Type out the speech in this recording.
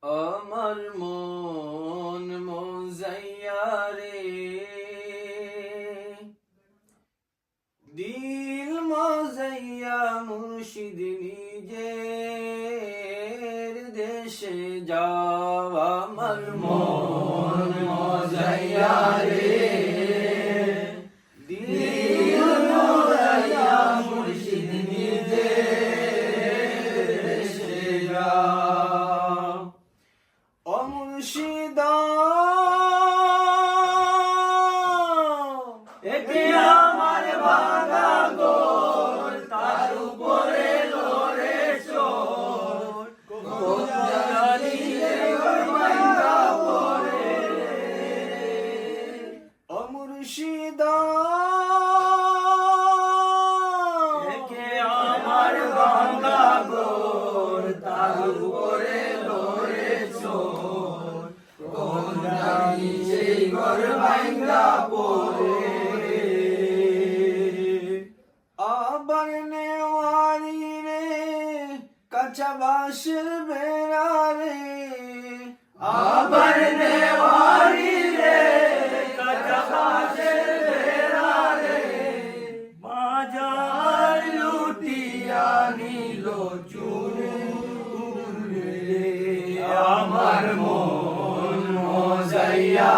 আমার মন মজাইয়া রে, দিল মজাইয়া মুর্শিদ নিজের দেশে যাও। আমার মন মজাইয়া রে, দিল মজাইয়া মুর্শিদ নিজের দেশে যাও। ও মুর্শিদা একে আমার ভাঙা গোল, তার উপরে লড়ে চোর, কোন জানিলে ভাঙা পড়ে। ও মুর্শিদা একে আমার ভাঙা গোল, তার উপরে লড়ে চোর, কোন জানি সেই ঘর ভাঙা পড়ে। আবার নেওয়ারি রে, কাঁচা বাঁশের বেড়া রে, আবার নেওয়ারি রে, কাঁচা বাঁশের বেড়া রে, বাজার লুটিয়া নিল চুরে। আমার মন মজাইয়া